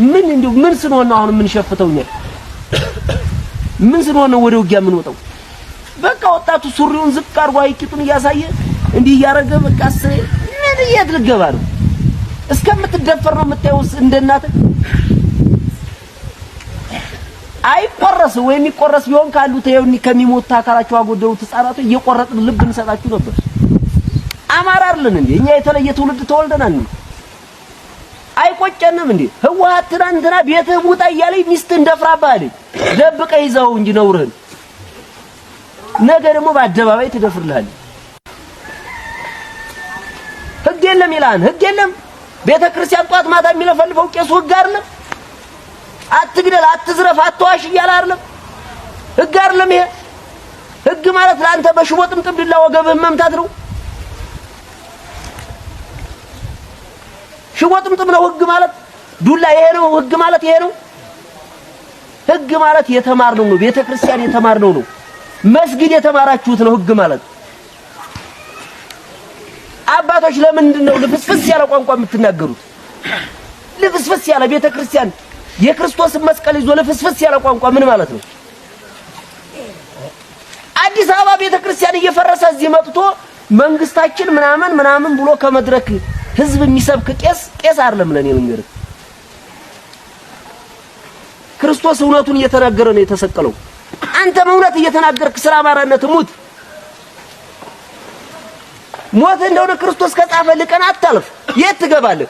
ምን እንደው ምን ስለሆነ አሁን ምን ሸፍተውኛ ምን ስለሆነ ወደ ውጊያ ምን ወጣው በቃ ወጣቱ ሱሪውን ዝቅ አርጓ አይቂጡን እያሳየ እንዲህ ያረገ በቃ ምን እየድልገባ ነው እስከምትደፈር ነው የምታዩስ እንደናተ አይቆረስ ወይ የሚቆረስ ቢሆን ካሉት ይሄውኒ ከሚሞት አካላቸው አጎደሩ ተጻራቱ እየቆረጥን ልብ እንሰጣችሁ ነበር አማራ አይደለን እንዴ እኛ የተለየ ትውልድ ተወልደናል አይቆጨንም እንዴ ህዋት ትናንትና ቤትህ ውጣ እያለኝ ሚስት እንደፍራባህ ደብቀ ይዘው እንጂ ነውርህን ነገ ደግሞ በአደባባይ ትደፍርልሃል ህግ የለም ይላል ህግ የለም ቤተክርስቲያን ጧት ማታ የሚለፈልፈው ቄሱ ህግ አይደለም አትግደል አትዝረፍ አትዋሽ ይያል አይደለም ህግ አይደለም ይሄ ህግ ማለት ለአንተ በሽቦ ጥምጥም ዱላ ወገብህ መምታት ነው ሽቦ ጥምጥም ነው ህግ ማለት ዱላ ይሄ ነው ህግ ማለት ይሄ ነው ህግ ማለት የተማርነው ነው ቤተክርስቲያን የተማርነው ነው መስጊድ የተማራችሁት ነው ህግ ማለት አባቶች ለምንድነው ልፍስፍስ ያለ ቋንቋ የምትናገሩት ልፍስፍስ ያለ ቤተክርስቲያን የክርስቶስ መስቀል ይዞ ልፍስፍስ ያለ ቋንቋ ምን ማለት ነው አዲስ አበባ ቤተክርስቲያን እየፈረሰ እዚህ መጥቶ መንግስታችን ምናምን ብሎ ከመድረክ ህዝብ የሚሰብክ ቄስ አይደለም ለኔ መንገር ክርስቶስ እውነቱን እየተናገረ ነው የተሰቀለው አንተ እውነት እየተናገርክ ስለ አማራነት ሞት እንደሆነ ክርስቶስ ከጻፈ ልቀን አታልፍ የት ትገባለህ